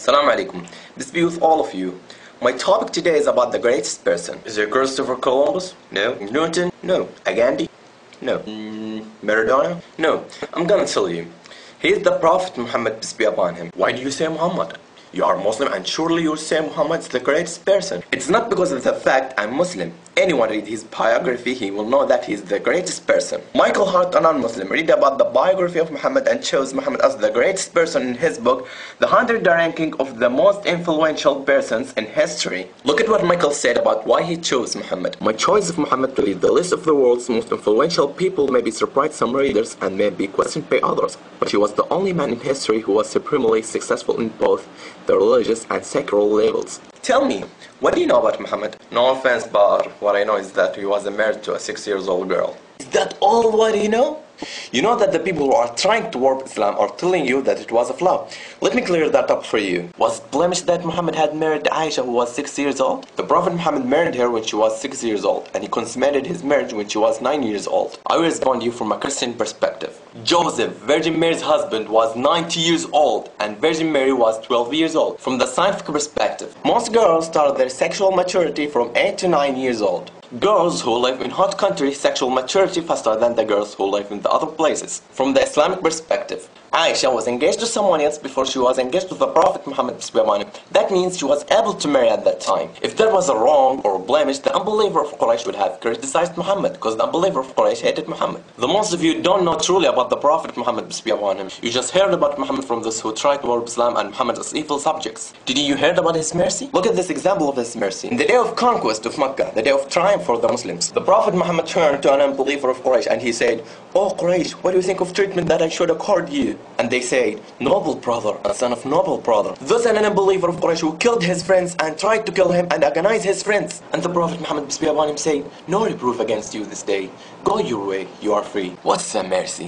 Assalamu alaikum. Peace be with all of you. My topic today is about the greatest person. Is it Christopher Columbus? No. Newton? No. Gandhi? No. Maradona? No. I'm gonna tell you. He is the Prophet Muhammad, peace be upon him. Why do you say Muhammad? You are Muslim and surely you say Muhammad is the greatest person. It's not because of the fact I'm Muslim. Anyone read his biography, he will know that he is the greatest person. Michael Hart, a non-Muslim, read about the biography of Muhammad and chose Muhammad as the greatest person in his book, The 100 Ranking of the Most Influential Persons in History. Look at what Michael said about why he chose Muhammad. My choice of Muhammad to lead the list of the world's most influential people may be surprised some readers and may be questioned by others, but he was the only man in history who was supremely successful in both the religious and secular levels. Tell me, what do you know about Muhammad? No offense, but what I know is that he was married to a 6-year-old girl. Is that all what you know? You know that the people who are trying to warp Islam are telling you that it was a flaw. Let me clear that up for you. Was it blemished that Muhammad had married Aisha who was 6 years old? The Prophet Muhammad married her when she was 6 years old, and he consummated his marriage when she was 9 years old. I will respond to you from a Christian perspective. Joseph, Virgin Mary's husband, was 90 years old, and Virgin Mary was 12 years old. From the scientific perspective, most girls start their sexual maturity from 8 to 9 years old. Girls who live in hot countries sexual maturity faster than the girls who live in the other places. From the Islamic perspective, Aisha was engaged to someone else before she was engaged with the Prophet Muhammad. That means she was able to marry at that time. If there was a wrong or blemish, the unbeliever of Quraysh would have criticized Muhammad, because the unbeliever of Quraysh hated Muhammad. The most of you don't know truly about the Prophet Muhammad. You just heard about Muhammad from those who tried to warp Islam and Muhammad as evil subjects. Did you hear about his mercy? Look at this example of his mercy. In the day of conquest of Mecca, the day of triumph for the Muslims, the Prophet Muhammad turned to an unbeliever of Quraysh and he said, "Oh Quraysh, what do you think of treatment that I should accord you?" And they said, "Noble brother, a son of noble brother." Thus an unbeliever of Quraysh who killed his friends and tried to kill him and agonize his friends. And the Prophet Muhammad, peace be upon him, said, "No reproof against you this day. Go your way, you are free." What's the mercy?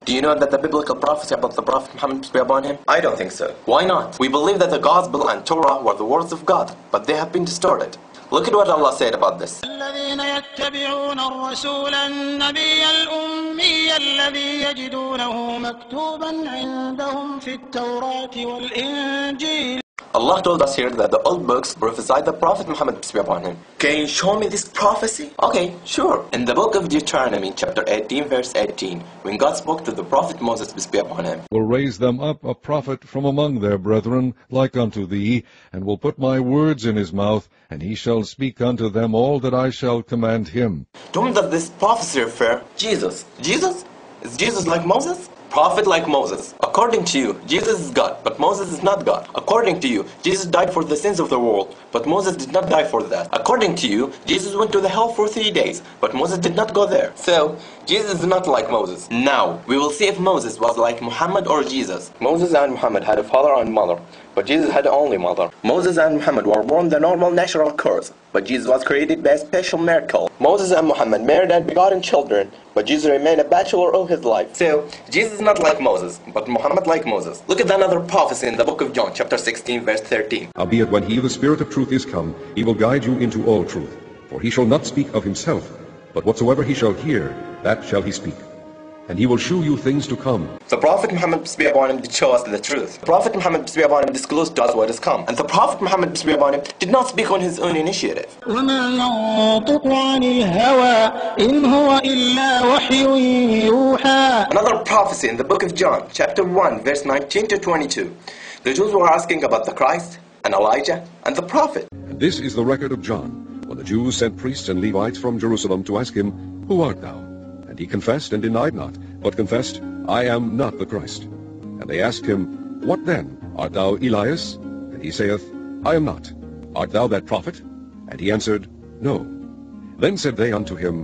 Do you know that the biblical prophecy about the Prophet Muhammad, peace be upon him? I don't think so. Why not? We believe that the Gospel and Torah were the words of God, but they have been distorted. Look at what Allah said about this. الذين يتبعون الرسول النبي الأمي الذي يجدونه مكتوبا عندهم في التوراة والإنجيل. Allah told us here that the old books prophesied the Prophet Muhammad, peace be upon him. Can you show me this prophecy? Okay, sure. In the book of Deuteronomy, chapter 18, verse 18, when God spoke to the Prophet Moses, peace be upon him, "Will raise them up a prophet from among their brethren, like unto thee, and will put my words in his mouth, and he shall speak unto them all that I shall command him." To whom does this prophecy refer? Jesus. Jesus? Is Jesus like Moses? Prophet like Moses. According to you, Jesus is God, but Moses is not God. According to you, Jesus died for the sins of the world, but Moses did not die for that. According to you, Jesus went to the hell for 3 days, but Moses did not go there. So, Jesus is not like Moses. Now, we will see if Moses was like Muhammad or Jesus. Moses and Muhammad had a father and mother, but Jesus had only mother. Moses and Muhammad were born the normal natural course, but Jesus was created by a special miracle. Moses and Muhammad married and begotten children, but Jesus remained a bachelor all his life. So, Jesus is not like Moses, but Muhammad like Moses. Look at another prophecy in the book of John, chapter 16, verse 13. "Howbeit when he, the Spirit of truth, is come, he will guide you into all truth. For he shall not speak of himself, but whatsoever he shall hear, that shall he speak. And he will shew you things to come." The Prophet Muhammad, peace be upon him, did show us the truth. The Prophet Muhammad, peace be upon him, disclosed to us what is come. And the Prophet Muhammad, peace be upon him, did not speak on his own initiative. وما ينطق عن الهوى إن هو إلا وحي يوحى. Another prophecy in the book of John, chapter 1, verse 19 to 22. The Jews were asking about the Christ, and Elijah, and the Prophet. And this is the record of John, when the Jews sent priests and Levites from Jerusalem to ask him, "Who art thou?" And he confessed and denied not, but confessed, "I am not the Christ." And they asked him, "What then? Art thou Elias?" And he saith, "I am not." "Art thou that prophet?" And he answered, "No." Then said they unto him,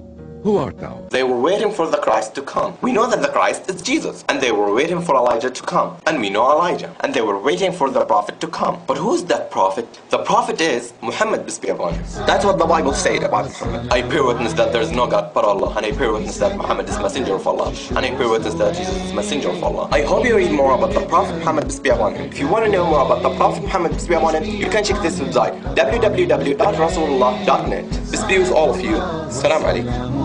"Who art thou?" They were waiting for the Christ to come. We know that the Christ is Jesus. And they were waiting for Elijah to come. And we know Elijah. And they were waiting for the Prophet to come. But who is that Prophet? The Prophet is Muhammad, peace be upon him. That's what the Bible said about Muhammad. I bear witness that there is no God but Allah. And I bear witness that Muhammad is messenger of Allah. And I bear witness that Jesus is messenger of Allah. I hope you read more about the Prophet Muhammad, peace be upon him. If you want to know more about the Prophet Muhammad, peace be upon him, you can check this website, www.rasulullah.net. Peace be with all of you. Assalamu alaikum.